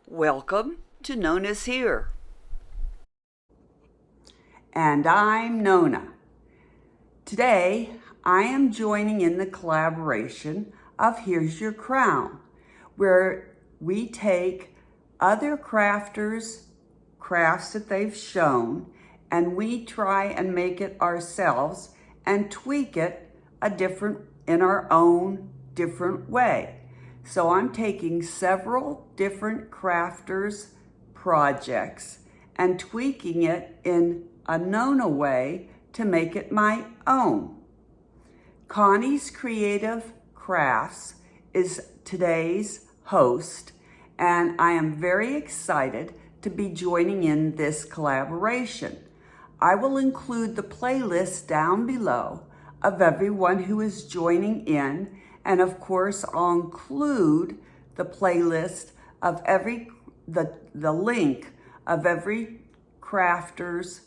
Welcome to Nonna's Here. And I'm Nonna. Today, I am joining in the collaboration of Here's Your Crown, where we take other crafters' crafts that they've shown and we try and make it ourselves and tweak it in our own different way. So I'm taking several different crafters' projects and tweaking it in a Nonna way to make it my own. Connie's Creative Crafts is today's host, and I am very excited to be joining in this collaboration. I will include the playlist down below of everyone who is joining in, and of course I'll include the playlist of the link of every crafter's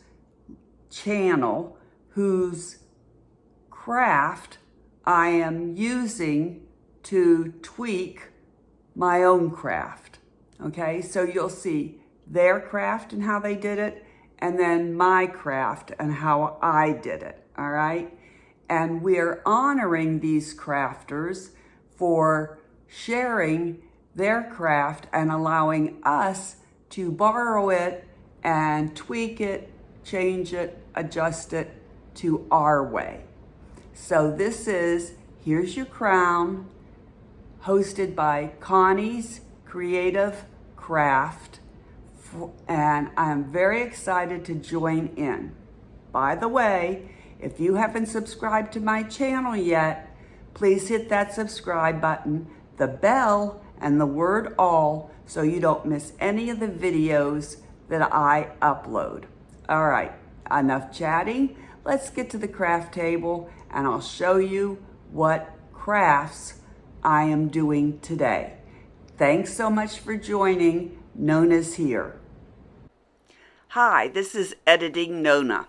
channel whose craft I am using to tweak my own craft. Okay, so you'll see their craft and how they did it, and then my craft and how I did it, all right? And we're honoring these crafters for sharing their craft and allowing us to borrow it and tweak it, change it, adjust it to our way. So this is Here's Your Crown, hosted by Connie's Creative Craft, and I'm very excited to join in. By the way, if you haven't subscribed to my channel yet, please hit that subscribe button, the bell, and the word all so you don't miss any of the videos that I upload. All right, enough chatting. Let's get to the craft table and I'll show you what crafts I am doing today. Thanks so much for joining. Nonna's Here. Hi, this is Editing Nonna.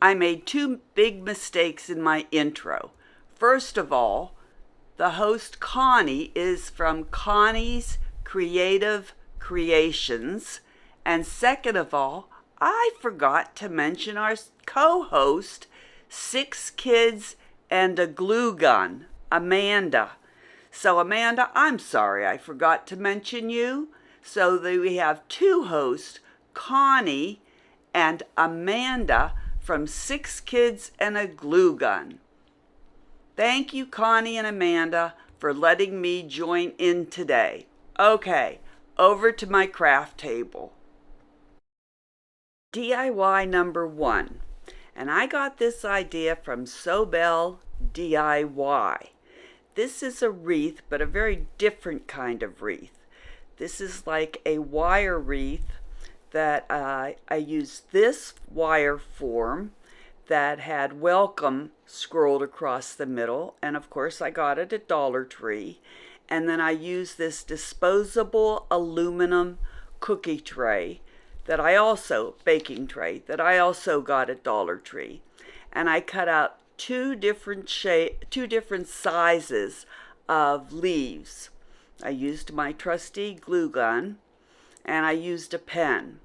I made two big mistakes in my intro. First of all, the host Connie is from Connie's Creative Creations. And second of all, I forgot to mention our co-host, 6 Kids and a Glue Gun, Amanda. So Amanda, I'm sorry I forgot to mention you. So that we have two hosts, Connie and Amanda from 6 Kids and a Glue Gun. Thank you, Connie and Amanda, for letting me join in today. Okay, over to my craft table. DIY number 1. And I got this idea from Sobel DIY. This is a wreath, but a very different kind of wreath. This is like a wire wreath that I used this wire form that had welcome scrolled across the middle. And of course I got it at Dollar Tree. And then I used this disposable aluminum cookie tray baking tray that I also got at Dollar Tree. And I cut out two different sizes of leaves. I used my trusty glue gun and I used a pen.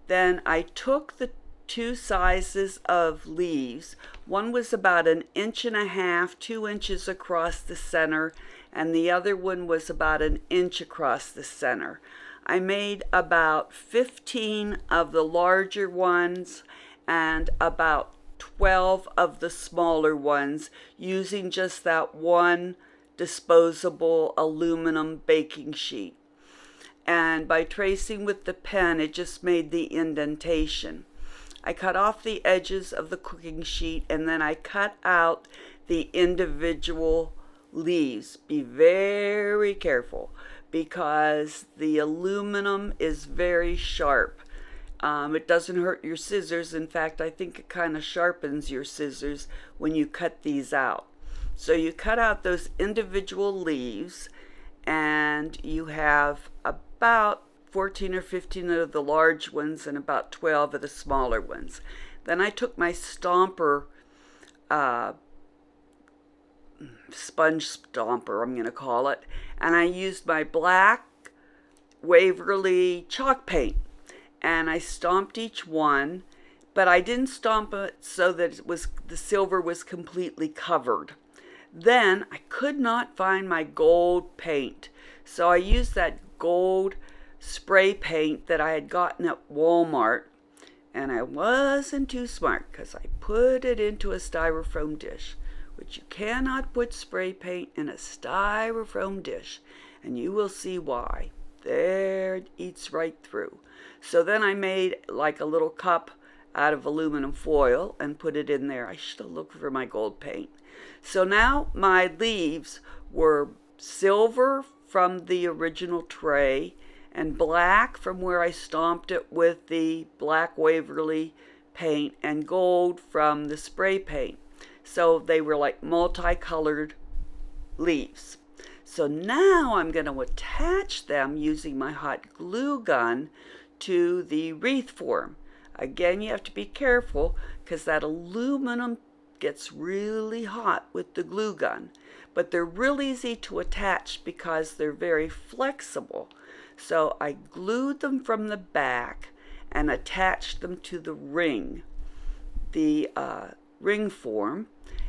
Then I took the 2 sizes of leaves. One was about 1.5 inches, 2 inches across the center, and the other one was about 1 inch across the center. I made about 15 of the larger ones and about 12 of the smaller ones using just that one disposable aluminum baking sheet. And by tracing with the pen, it just made the indentation. I cut off the edges of the cooking sheet and then I cut out the individual leaves. Be very careful because the aluminum is very sharp. It doesn't hurt your scissors. In fact, I think it kind of sharpens your scissors when you cut these out. So you cut out those individual leaves and you have about 14 or 15 of the large ones and about 12 of the smaller ones. Then I took my stomper, sponge stomper, I'm going to call it, and I used my black Waverly chalk paint, and I stomped each one, but I didn't stomp it so that the silver was completely covered. Then I could not find my gold paint, so I used that gold spray paint that I had gotten at Walmart, and I wasn't too smart because I put it into a styrofoam dish, which you cannot put spray paint in a styrofoam dish, and you will see why. There, it eats right through. So then I made like a little cup out of aluminum foil and put it in there. I should have looked for my gold paint. So now my leaves were silver from the original tray and black from where I stomped it with the black Waverly paint, and gold from the spray paint. So they were like multicolored leaves. So now I'm going to attach them using my hot glue gun to the wreath form. Again, you have to be careful because that aluminum gets really hot with the glue gun. But they're real easy to attach because they're very flexible. So I glued them from the back and attached them to the ring form.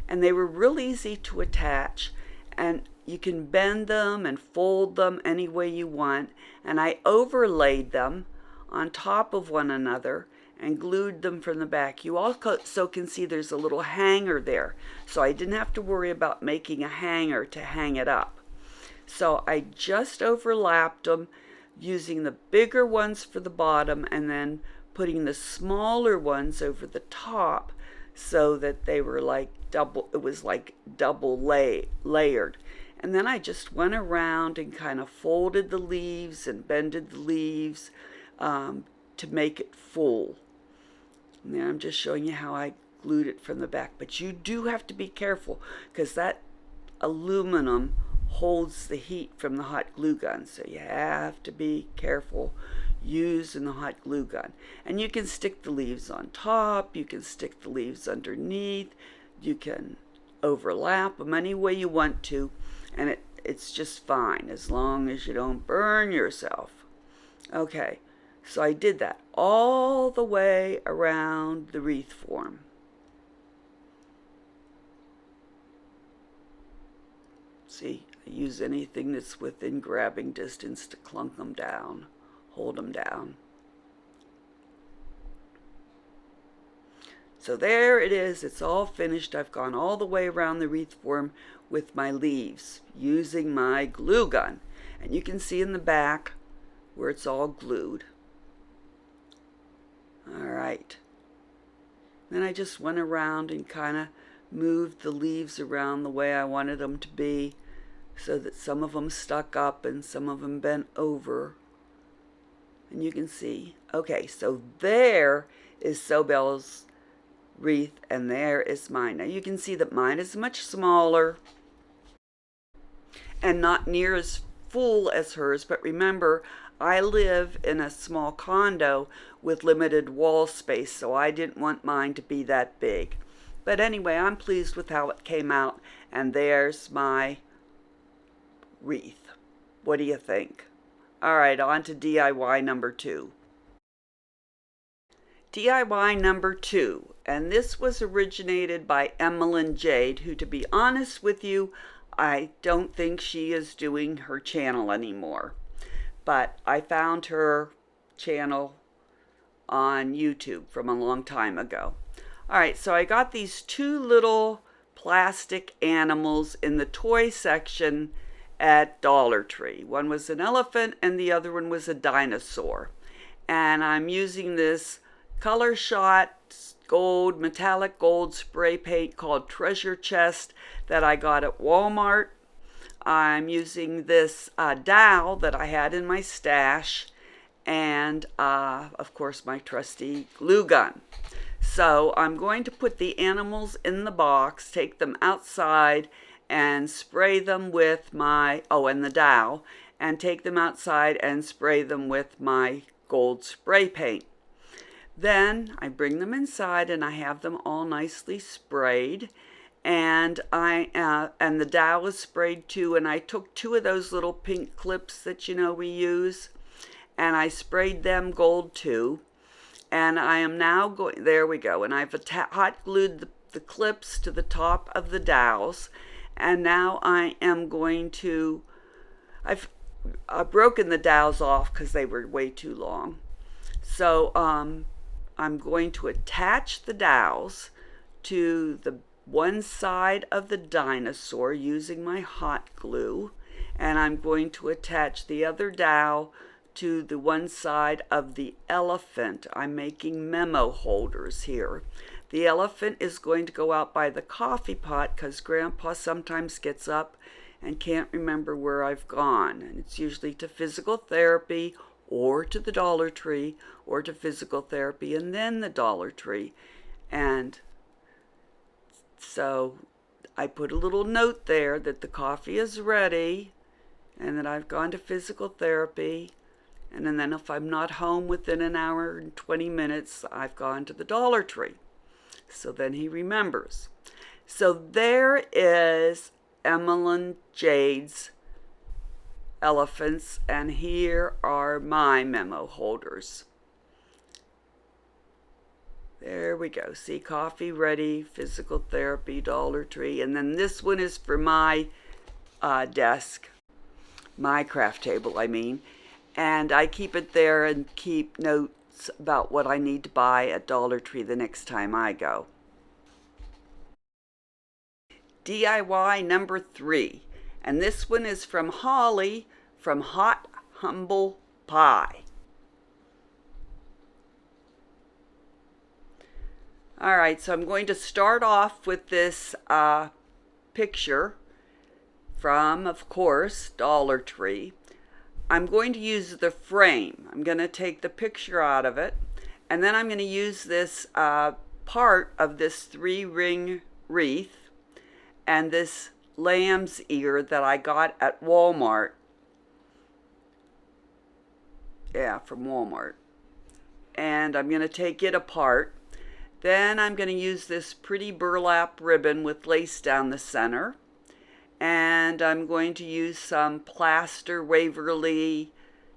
And they were real easy to attach, and you can bend them and fold them any way you want. And I overlaid them on top of one another and glued them from the back. You also can see there's a little hanger there, so I didn't have to worry about making a hanger to hang it up. So I just overlapped them using the bigger ones for the bottom and then putting the smaller ones over the top so that they were like double layered. And then I just went around and kind of folded the leaves and bended the leaves to make it full. And then I'm just showing you how I glued it from the back. But you do have to be careful because that aluminum holds the heat from the hot glue gun. So you have to be careful using the hot glue gun. And you can stick the leaves on top. You can stick the leaves underneath. You can overlap them any way you want to. And it's just fine as long as you don't burn yourself. Okay. So I did that all the way around the wreath form. See, I use anything that's within grabbing distance to clunk them down, hold them down. So there it is, it's all finished. I've gone all the way around the wreath form with my leaves using my glue gun. And you can see in the back where it's all glued. All right. Then I just went around and kind of moved the leaves around the way I wanted them to be so that some of them stuck up and some of them bent over. And you can see, okay, so there is Sobel's wreath and there is mine. Now you can see that mine is much smaller and not near as full as hers, but remember, I live in a small condo with limited wall space, so I didn't want mine to be that big. But anyway, I'm pleased with how it came out, and there's my wreath. What do you think? All right, on to DIY number 2. DIY number 2, and this was originated by Emmeline Jade, who, to be honest with you, I don't think she is doing her channel anymore. But I found her channel on YouTube from a long time ago. All right, so I got these 2 little plastic animals in the toy section at Dollar Tree. One was an elephant and the other one was a dinosaur. And I'm using this Color Shot metallic gold spray paint called Treasure Chest that I got at Walmart. I'm using this dowel that I had in my stash, and of course my trusty glue gun. So I'm going to put the animals in the box, take them outside and spray them with my, and the dowel, and take them outside and spray them with my gold spray paint. Then I bring them inside and I have them all nicely sprayed. And the dowel is sprayed too, and I took 2 of those little pink clips that we use, and I sprayed them gold too. And I am now going, there we go, and I've hot glued the clips to the top of the dowels, and now I am going to, I've broken the dowels off because they were way too long. So I'm going to attach the dowels to the one side of the dinosaur using my hot glue, and I'm going to attach the other dowel to the one side of the elephant. I'm making memo holders here. The elephant is going to go out by the coffee pot because Grandpa sometimes gets up and can't remember where I've gone. And it's usually to physical therapy or to the Dollar Tree or to physical therapy and then the Dollar Tree. And so I put a little note there that the coffee is ready and that I've gone to physical therapy. And then if I'm not home within an hour and 20 minutes, I've gone to the Dollar Tree. So then he remembers. So there is Emmeline Jade's elephants, and here are my memo holders. There we go. See, coffee ready, physical therapy, Dollar Tree. And then this one is for my desk, my craft table, I mean. And I keep it there and keep notes about what I need to buy at Dollar Tree the next time I go. DIY number 3. And this one is from Holly from Hot Humble Pie. All right, so I'm going to start off with this picture from, of course, Dollar Tree. I'm going to use the frame. I'm going to take the picture out of it, and then I'm going to use this part of this 3-ring wreath and this lamb's ear that I got at Walmart. Yeah, from Walmart. And I'm going to take it apart. Then I'm going to use this pretty burlap ribbon with lace down the center. And I'm going to use some plaster Waverly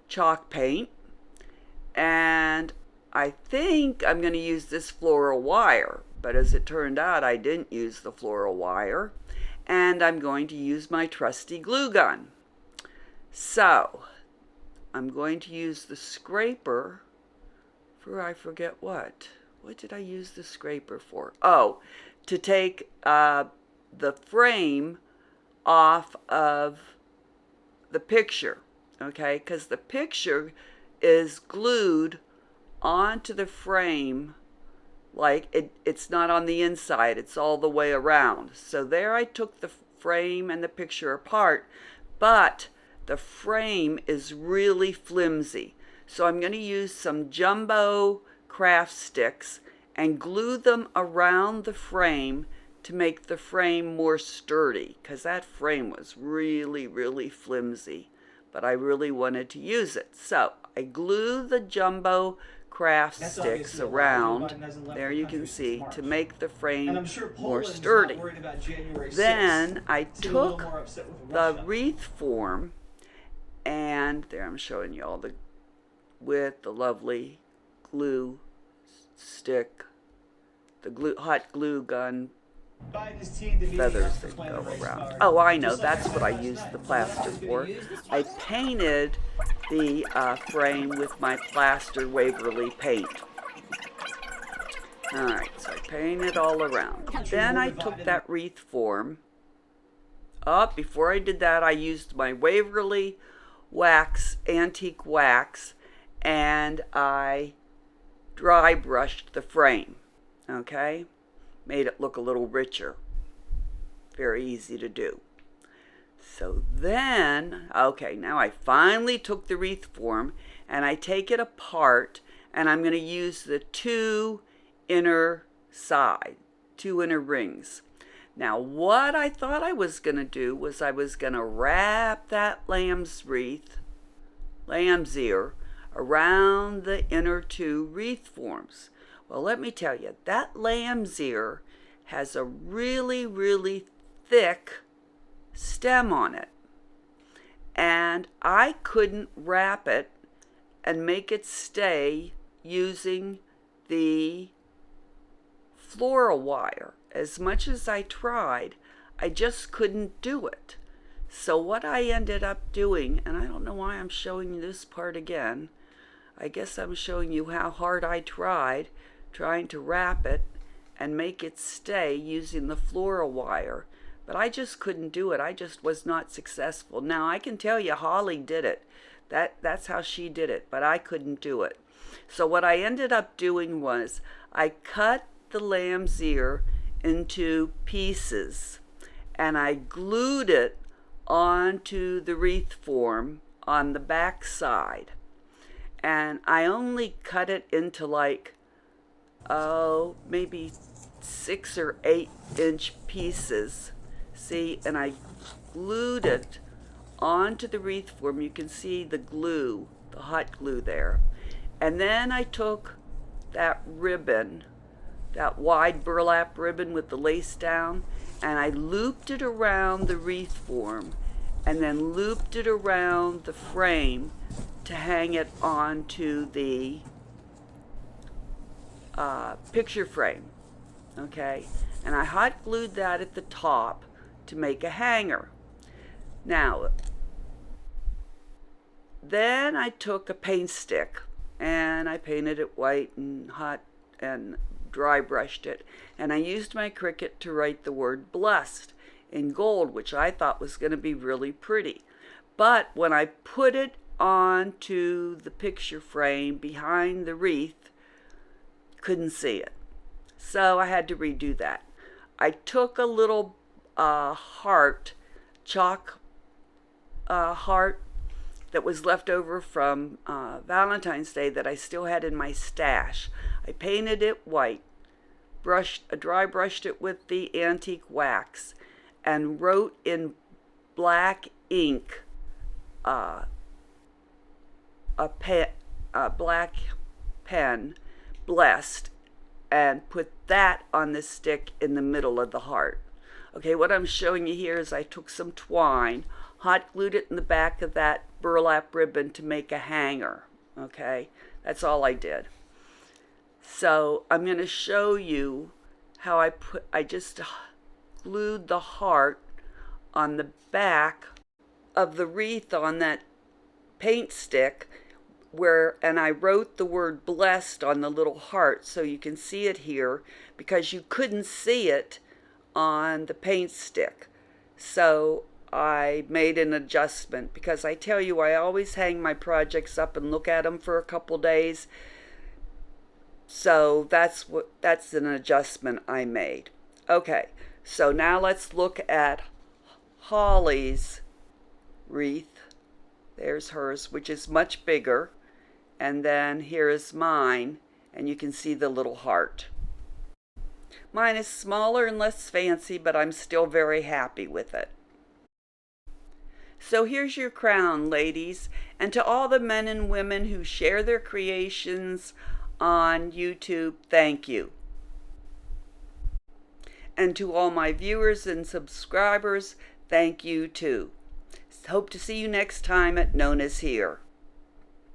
chalk paint. And I think I'm going to use this floral wire. But as it turned out, I didn't use the floral wire. And I'm going to use my trusty glue gun. So I'm going to use the scraper for I forget what. What did I use the scraper for? Oh, to take the frame off of the picture, okay? Because the picture is glued onto the frame, like it's not on the inside, it's all the way around. So there I took the frame and the picture apart, but the frame is really flimsy. So I'm going to use some jumbo craft sticks and glue them around the frame to make the frame more sturdy, because that frame was really, really flimsy, but I really wanted to use it. So I glue the jumbo craft sticks around, there you can see, to make the frame more sturdy. Then I took the wreath form, and there I'm showing you all with the lovely glue stick, the hot glue gun feathers that go around. Oh, I know, that's what I used the plaster for. I painted the frame with my plaster Waverly paint. Alright, so I painted all around. Then I took that wreath form. Before I did that, I used my Waverly wax, antique wax, and I dry brushed the frame, okay? Made it look a little richer. Very easy to do. So then, okay, now I finally took the wreath form and I take it apart, and I'm going to use the two inner rings. Now what I thought I was going to do was I was going to wrap that lamb's ear, around the inner 2 wreath forms. Well, let me tell you, that lamb's ear has a really, really thick stem on it. And I couldn't wrap it and make it stay using the floral wire. As much as I tried, I just couldn't do it. So what I ended up doing, and I don't know why I'm showing you this part again, I guess I'm showing you how hard I tried trying to wrap it and make it stay using the floral wire. But I just couldn't do it. I just was not successful. Now I can tell you Holly did it. That's how she did it, but I couldn't do it. So what I ended up doing was I cut the lamb's ear into pieces and I glued it onto the wreath form on the back side. And I only cut it into like, maybe 6 or 8 inch pieces. See, and I glued it onto the wreath form. You can see the glue, the hot glue there. And then I took that ribbon, that wide burlap ribbon with the lace down, and I looped it around the wreath form and then looped it around the frame to hang it onto the picture frame, okay? And I hot glued that at the top to make a hanger. Now, then I took a paint stick and I painted it white and hot and dry brushed it, and I used my Cricut to write the word blessed in gold, which I thought was going to be really pretty. But when I put it onto the picture frame behind the wreath, couldn't see it. So I had to redo that. I took a little heart, chalk heart that was left over from Valentine's Day that I still had in my stash. I painted it white, dry brushed it with the antique wax, and wrote in black ink a black pen, blessed, and put that on the stick in the middle of the heart. Okay, what I'm showing you here is I took some twine, hot glued it in the back of that burlap ribbon to make a hanger. Okay, that's all I did. So I'm going to show you how I just glued the heart on the back of the wreath on that paint stick and I wrote the word blessed on the little heart, so you can see it here because you couldn't see it on the paint stick. So I made an adjustment because I tell you, I always hang my projects up and look at them for a couple days. So that's an adjustment I made. Okay, so now let's look at Holly's wreath. There's hers, which is much bigger. And then here is mine, and you can see the little heart. Mine is smaller and less fancy, but I'm still very happy with it. So here's your crown, ladies, and to all the men and women who share their creations on YouTube, thank you. And to all my viewers and subscribers, thank you too. Hope to see you next time at NONNA's Here.